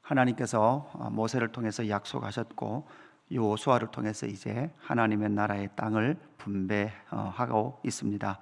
하나님께서 모세를 통해서 약속하셨고 여호수아를 통해서 이제 하나님의 나라의 땅을 분배하고 있습니다.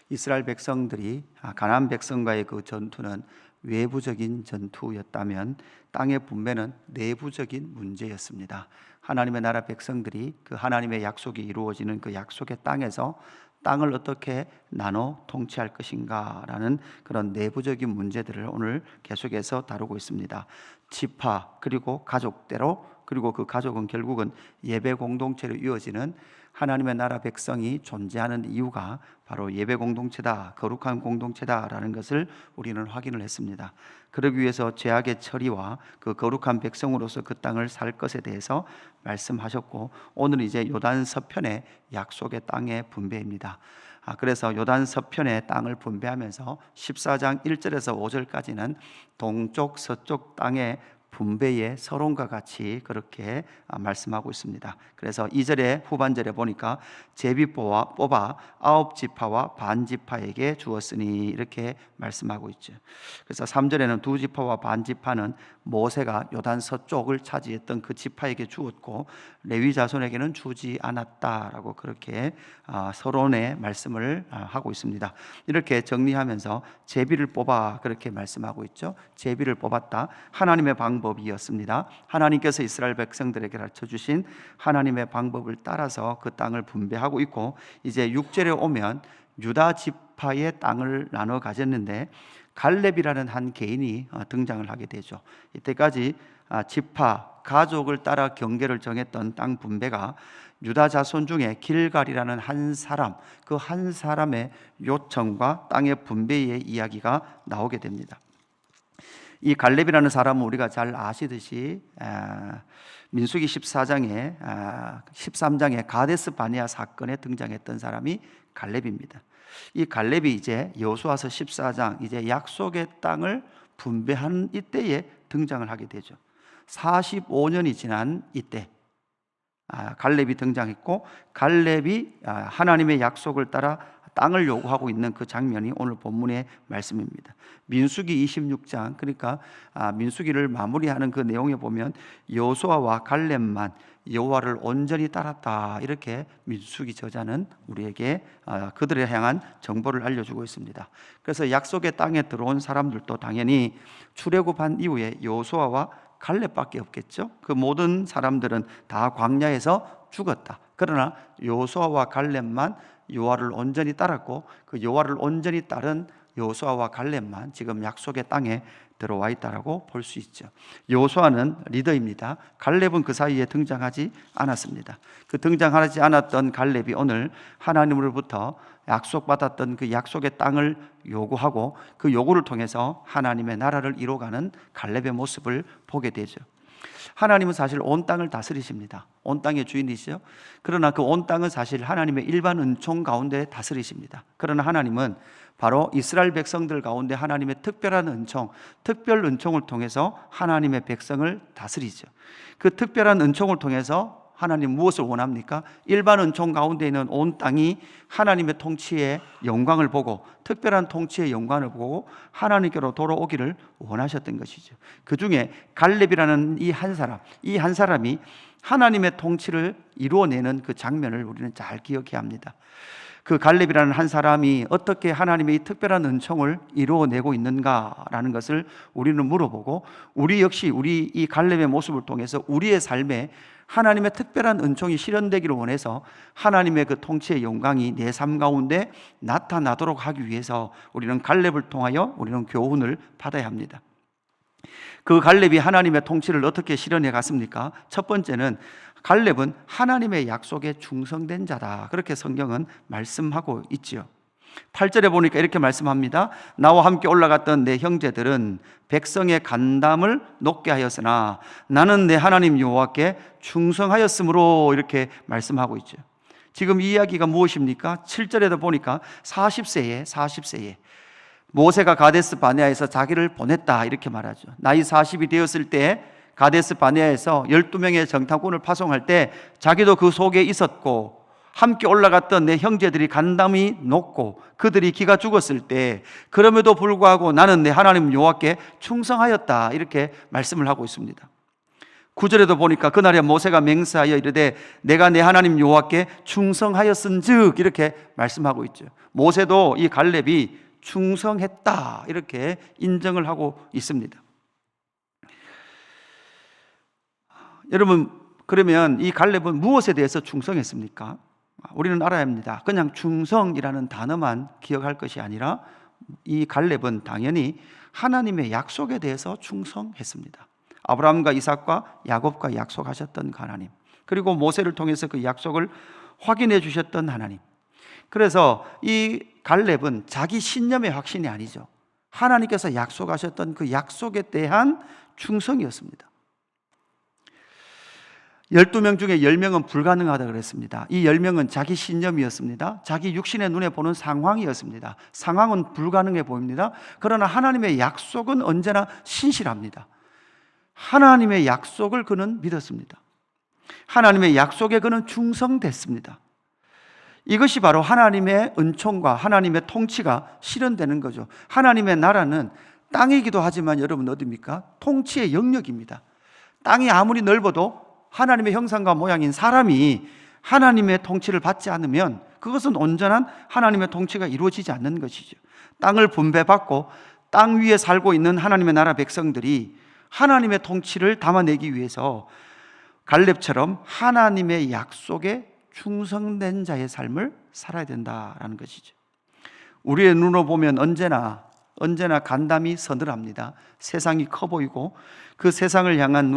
이스라엘 백성들이 가나안 백성과의 그 전투는 외부적인 전투였다면 땅의 분배는 내부적인 문제였습니다. 하나님의 나라 백성들이 그 하나님의 약속이 이루어지는 그 약속의 땅에서 땅을 어떻게 나눠 통치할 것인가라는 그런 내부적인 문제들을 오늘 계속해서 다루고 있습니다. 지파 그리고 가족대로, 그리고 그 가족은 결국은 예배 공동체로 이어지는 하나님의 나라 백성이 존재하는 이유가 바로 예배 공동체다, 거룩한 공동체다라는 것을 우리는 확인을 했습니다. 그러기 위해서 죄악의 처리와 그 거룩한 백성으로서 그 땅을 살 것에 대해서 말씀하셨고, 오늘 이제 요단 서편의 약속의 땅의 분배입니다. 그래서 요단 서편의 땅을 분배하면서 14장 1절에서 5절까지는 동쪽 서쪽 땅의 분배의 서론과 같이 그렇게 말씀하고 있습니다. 그래서 2절의 후반절에 보니까 제비 뽑아 9지파와 반지파에게 주었으니 이렇게 말씀하고 있죠. 그래서 3절에는 2지파와 반지파는 모세가 요단 서쪽을 차지했던 그 지파에게 주었고 레위 자손에게는 주지 않았다라고 그렇게 서론의 말씀을 하고 있습니다. 이렇게 정리하면서 제비를 뽑아 그렇게 말씀하고 있죠. 제비를 뽑았다, 하나님의 방법이었습니다. 하나님께서 이스라엘 백성들에게 가르쳐주신 하나님의 방법을 따라서 그 땅을 분배하고 있고, 이제 6절에 오면 유다 지파의 땅을 나눠 가졌는데 갈렙이라는 한 개인이 등장을 하게 되죠. 이때까지 지파, 가족을 따라 경계를 정했던 땅 분배가 유다 자손 중에 길갈이라는 한 사람, 그 한 사람의 요청과 땅의 분배의 이야기가 나오게 됩니다. 이 갈렙이라는 사람은 우리가 잘 아시듯이 민수기 13장에 가데스 바네아 사건에 등장했던 사람이 갈렙입니다. 이 갈렙이 이제 여호수아서 14장 이제 약속의 땅을 분배한 이때에 등장을 하게 되죠. 45년이 지난 이때 갈렙이 등장했고, 갈렙이 하나님의 약속을 따라 땅을 요구하고 있는 그 장면이 오늘 본문의 말씀입니다. 민수기 26장, 그러니까 민수기를 마무리하는 그 내용에 보면 여호수아와 갈렙만 여호와를 온전히 따랐다, 이렇게 민수기 저자는 우리에게 그들을 향한 정보를 알려주고 있습니다. 그래서 약속의 땅에 들어온 사람들도 당연히 출애굽한 이후에 여호수아와 갈렙밖에 없겠죠. 그 모든 사람들은 다 광야에서 죽었다. 그러나 여호수아와 갈렙만 여호와를 온전히 따랐고, 그 여호와를 온전히 따른 여호수아와 갈렙만 지금 약속의 땅에 들어와 있다라고 볼 수 있죠. 여호수아는 리더입니다. 갈렙은 그 사이에 등장하지 않았습니다. 그 등장하지 않았던 갈렙이 오늘 하나님으로부터 약속받았던 그 약속의 땅을 요구하고 그 요구를 통해서 하나님의 나라를 이뤄가는 갈렙의 모습을 보게 되죠. 하나님은 사실 온 땅을 다스리십니다. 온 땅의 주인이시죠. 그러나 그 온 땅은 사실 하나님의 일반 은총 가운데 다스리십니다. 그러나 하나님은 바로 이스라엘 백성들 가운데 하나님의 특별한 은총, 특별 은총을 통해서 하나님의 백성을 다스리죠. 그 특별한 은총을 통해서 하나님 무엇을 원합니까? 일반 은총 가운데 있는 온 땅이 하나님의 통치의 영광을 보고, 특별한 통치의 영광을 보고 하나님께로 돌아오기를 원하셨던 것이죠. 그 중에 갈렙이라는 이 한 사람이 하나님의 통치를 이루어내는 그 장면을 우리는 잘 기억해야 합니다. 그 갈렙이라는 한 사람이 어떻게 하나님의 이 특별한 은총을 이루어내고 있는가라는 것을 우리는 물어보고, 우리 역시 우리 이 갈렙의 모습을 통해서 우리의 삶에 하나님의 특별한 은총이 실현되기를 원해서 하나님의 그 통치의 영광이 내 삶 가운데 나타나도록 하기 위해서 우리는 갈렙을 통하여 우리는 교훈을 받아야 합니다. 그 갈렙이 하나님의 통치를 어떻게 실현해 갔습니까? 첫 번째는 갈렙은 하나님의 약속에 충성된 자다, 그렇게 성경은 말씀하고 있지요. 8절에 보니까 이렇게 말씀합니다. 나와 함께 올라갔던 내 형제들은 백성의 간담을 높게 하였으나 나는 내 하나님 여호와께 충성하였으므로, 이렇게 말씀하고 있죠. 지금 이 이야기가 무엇입니까? 7절에도 보니까 40세에 모세가 가데스 바네아에서 자기를 보냈다, 이렇게 말하죠. 나이 40이 되었을 때 가데스 바네아에서 12명의 정탐꾼을 파송할 때 자기도 그 속에 있었고, 함께 올라갔던 내 형제들이 간담이 높고 그들이 기가 죽었을 때 그럼에도 불구하고 나는 내 하나님 여호와께 충성하였다, 이렇게 말씀을 하고 있습니다. 9절에도 보니까 그날에 모세가 맹세하여 이르되 내가 내 하나님 여호와께 충성하였은즉, 이렇게 말씀하고 있죠. 모세도 이 갈렙이 충성했다, 이렇게 인정을 하고 있습니다. 여러분, 그러면 이 갈렙은 무엇에 대해서 충성했습니까? 우리는 알아야 합니다. 그냥 충성이라는 단어만 기억할 것이 아니라 이 갈렙은 당연히 하나님의 약속에 대해서 충성했습니다. 아브라함과 이삭과 야곱과 약속하셨던 하나님, 그리고 모세를 통해서 그 약속을 확인해 주셨던 하나님. 그래서 이 갈렙은 자기 신념의 확신이 아니죠. 하나님께서 약속하셨던 그 약속에 대한 충성이었습니다. 12명 중에 10명은 불가능하다고 그랬습니다. 이 10명은 자기 신념이었습니다. 자기 육신의 눈에 보는 상황이었습니다. 상황은 불가능해 보입니다. 그러나 하나님의 약속은 언제나 신실합니다. 하나님의 약속을 그는 믿었습니다. 하나님의 약속에 그는 충성됐습니다. 이것이 바로 하나님의 은총과 하나님의 통치가 실현되는 거죠. 하나님의 나라는 땅이기도 하지만 여러분 어디입니까? 통치의 영역입니다. 땅이 아무리 넓어도 하나님의 형상과 모양인 사람이 하나님의 통치를 받지 않으면 그것은 온전한 하나님의 통치가 이루어지지 않는 것이죠. 땅을 분배받고 땅 위에 살고 있는 하나님의 나라 백성들이 하나님의 통치를 담아내기 위해서 갈렙처럼 하나님의 약속에 충성된 자의 삶을 살아야 된다라는 것이죠. 우리의 눈으로 보면 언제나 간담이 서늘합니다. 세상이 커 보이고 그 세상을 향한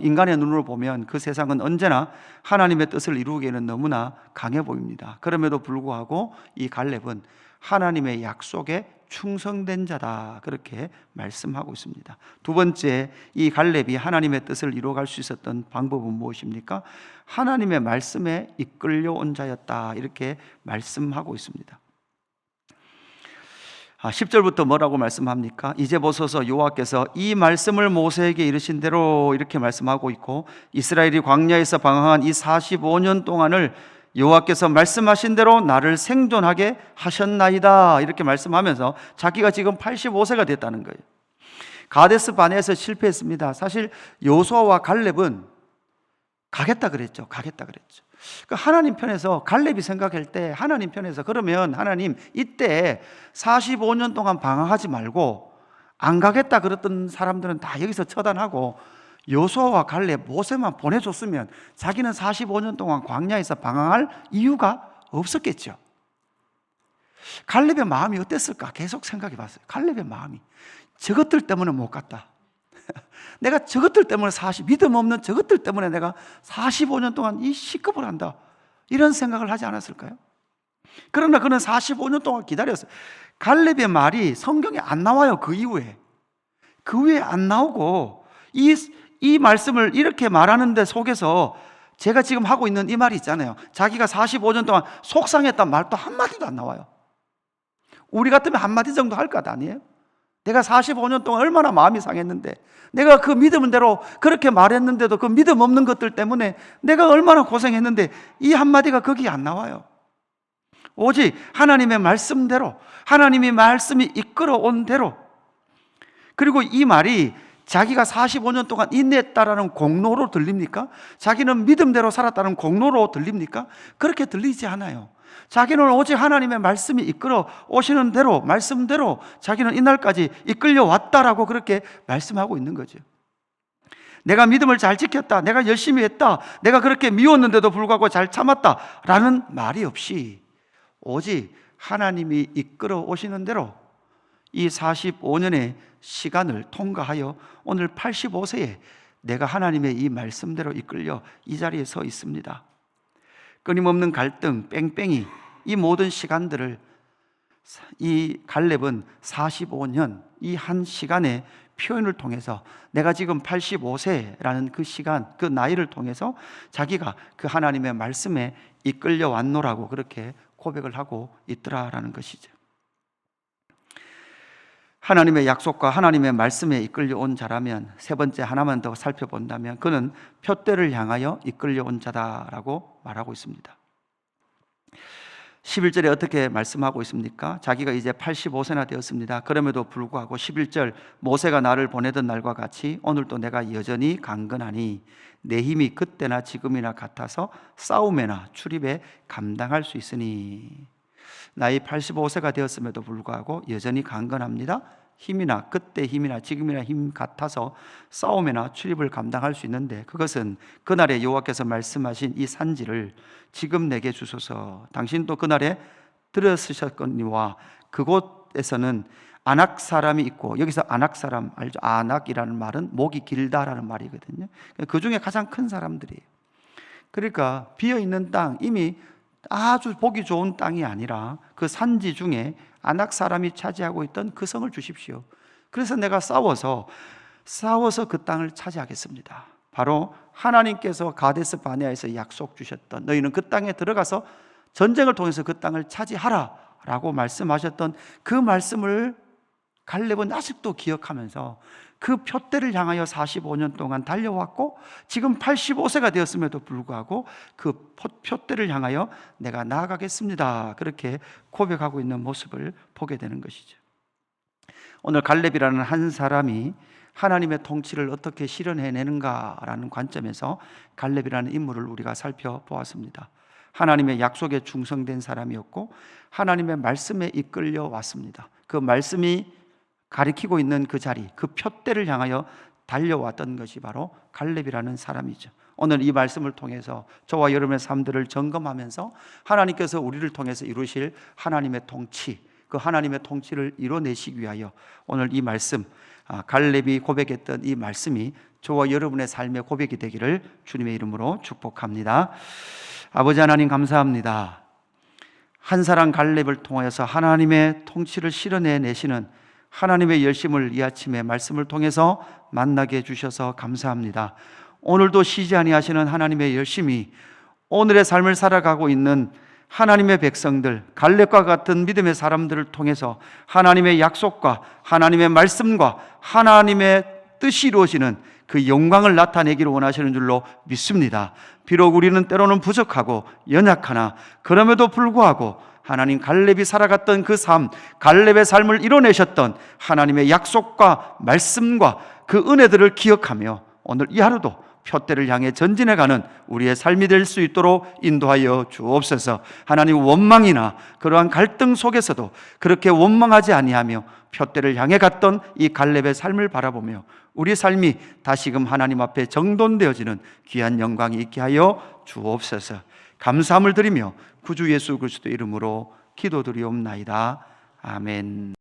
인간의 눈으로 보면 그 세상은 언제나 하나님의 뜻을 이루기에는 너무나 강해 보입니다. 그럼에도 불구하고 이 갈렙은 하나님의 약속에 충성된 자다, 그렇게 말씀하고 있습니다. 두 번째, 이 갈렙이 하나님의 뜻을 이루어갈 수 있었던 방법은 무엇입니까? 하나님의 말씀에 이끌려 온 자였다, 이렇게 말씀하고 있습니다. 10절부터 뭐라고 말씀합니까? 이제 보소서 여호와께서 이 말씀을 모세에게 이르신 대로, 이렇게 말씀하고 있고, 이스라엘이 광야에서 방황한 이 45년 동안을 여호와께서 말씀하신 대로 나를 생존하게 하셨나이다, 이렇게 말씀하면서 자기가 지금 85세가 됐다는 거예요. 가데스 바네에서 실패했습니다. 사실 여호수아와 갈렙은 가겠다 그랬죠. 하나님 편에서, 갈렙이 생각할 때 하나님 편에서, 그러면 하나님 이때 45년 동안 방황하지 말고 안 가겠다 그랬던 사람들은 다 여기서 처단하고 여호수아와 갈렙, 모세만 보내줬으면 자기는 45년 동안 광야에서 방황할 이유가 없었겠죠. 갈렙의 마음이 어땠을까? 계속 생각해 봤어요. 갈렙의 마음이 저것들 때문에 못 갔다. 내가 저것들 때문에 믿음 없는 저것들 때문에 내가 45년 동안 이 시급을 한다, 이런 생각을 하지 않았을까요? 그러나 그는 45년 동안 기다렸어요. 갈렙의 말이 성경에 안 나와요. 그 이후에 안 나오고 이 말씀을 이렇게 말하는 데 속에서 제가 지금 하고 있는 이 말이 있잖아요. 자기가 45년 동안 속상했단 말도 한마디도 안 나와요. 우리 같으면 한마디 정도 할 것 아니에요? 내가 45년 동안 얼마나 마음이 상했는데, 내가 그 믿음대로 그렇게 말했는데도 그 믿음 없는 것들 때문에 내가 얼마나 고생했는데, 이 한마디가 거기 안 나와요. 오직 하나님의 말씀대로, 하나님이 말씀이 이끌어온 대로, 그리고 이 말이 자기가 45년 동안 인내했다라는 공로로 들립니까? 자기는 믿음대로 살았다는 공로로 들립니까? 그렇게 들리지 않아요. 자기는 오직 하나님의 말씀이 이끌어 오시는 대로, 말씀대로 자기는 이날까지 이끌려 왔다라고 그렇게 말씀하고 있는 거죠. 내가 믿음을 잘 지켰다, 내가 열심히 했다, 내가 그렇게 미웠는데도 불구하고 잘 참았다라는 말이 없이 오직 하나님이 이끌어 오시는 대로 이 45년의 시간을 통과하여 오늘 85세에 내가 하나님의 이 말씀대로 이끌려 이 자리에 서 있습니다. 끊임없는 갈등, 뺑뺑이, 이 모든 시간들을 이 갈렙은 45년, 이 한 시간의 표현을 통해서 내가 지금 85세라는 그 시간, 그 나이를 통해서 자기가 그 하나님의 말씀에 이끌려 왔노라고 그렇게 고백을 하고 있더라라는 것이죠. 하나님의 약속과 하나님의 말씀에 이끌려 온 자라면, 세 번째 하나만 더 살펴본다면 그는 표대를 향하여 이끌려 온 자다라고 말하고 있습니다. 11절에 어떻게 말씀하고 있습니까? 자기가 이제 85세나 되었습니다. 그럼에도 불구하고 11절, 모세가 나를 보내던 날과 같이 오늘도 내가 여전히 강건하니 내 힘이 그때나 지금이나 같아서 싸움에나 출입에 감당할 수 있으니. 나이 85세가 되었음에도 불구하고 여전히 강건합니다. 힘이나 그때 힘이나 지금이나 힘 같아서 싸움이나 출입을 감당할 수 있는데, 그것은 그날에 여호와께서 말씀하신 이 산지를 지금 내게 주소서. 당신도 그날에 들었으셨거니와 그곳에서는 아낙 사람이 있고, 여기서 아낙 사람 알죠? 아낙이라는 말은 목이 길다라는 말이거든요. 그 중에 가장 큰 사람들이에요. 그러니까 비어있는 땅, 이미 아주 보기 좋은 땅이 아니라 그 산지 중에 아낙 사람이 차지하고 있던 그 성을 주십시오. 그래서 내가 싸워서 그 땅을 차지하겠습니다. 바로 하나님께서 가데스 바네아에서 약속 주셨던, 너희는 그 땅에 들어가서 전쟁을 통해서 그 땅을 차지하라 라고 말씀하셨던 그 말씀을 갈렙은 아직도 기억하면서 그 표대를 향하여 45년 동안 달려왔고, 지금 85세가 되었음에도 불구하고 그 표대를 향하여 내가 나아가겠습니다, 그렇게 고백하고 있는 모습을 보게 되는 것이죠. 오늘 갈렙이라는 한 사람이 하나님의 통치를 어떻게 실현해내는가라는 관점에서 갈렙이라는 인물을 우리가 살펴보았습니다. 하나님의 약속에 충성된 사람이었고 하나님의 말씀에 이끌려 왔습니다. 그 말씀이 가리키고 있는 그 자리, 그 표대를 향하여 달려왔던 것이 바로 갈렙이라는 사람이죠. 오늘 이 말씀을 통해서 저와 여러분의 삶들을 점검하면서 하나님께서 우리를 통해서 이루실 하나님의 통치, 그 하나님의 통치를 이뤄내시기 위하여 오늘 이 말씀, 갈렙이 고백했던 이 말씀이 저와 여러분의 삶의 고백이 되기를 주님의 이름으로 축복합니다. 아버지 하나님, 감사합니다. 한 사람 갈렙을 통하여서 하나님의 통치를 실현해내시는 하나님의 열심을 이 아침에 말씀을 통해서 만나게 해주셔서 감사합니다. 오늘도 쉬지 아니하시는 하나님의 열심이 오늘의 삶을 살아가고 있는 하나님의 백성들, 갈렙과 같은 믿음의 사람들을 통해서 하나님의 약속과 하나님의 말씀과 하나님의 뜻이 이루어지는 그 영광을 나타내기를 원하시는 줄로 믿습니다. 비록 우리는 때로는 부족하고 연약하나 그럼에도 불구하고 하나님, 갈렙이 살아갔던 그 삶, 갈렙의 삶을 이뤄내셨던 하나님의 약속과 말씀과 그 은혜들을 기억하며 오늘 이 하루도 표대를 향해 전진해가는 우리의 삶이 될 수 있도록 인도하여 주옵소서. 하나님, 원망이나 그러한 갈등 속에서도 그렇게 원망하지 아니하며 표대를 향해 갔던 이 갈렙의 삶을 바라보며 우리 삶이 다시금 하나님 앞에 정돈되어지는 귀한 영광이 있게 하여 주옵소서. 감사함을 드리며 구주 예수 그리스도 이름으로 기도드리옵나이다. 아멘.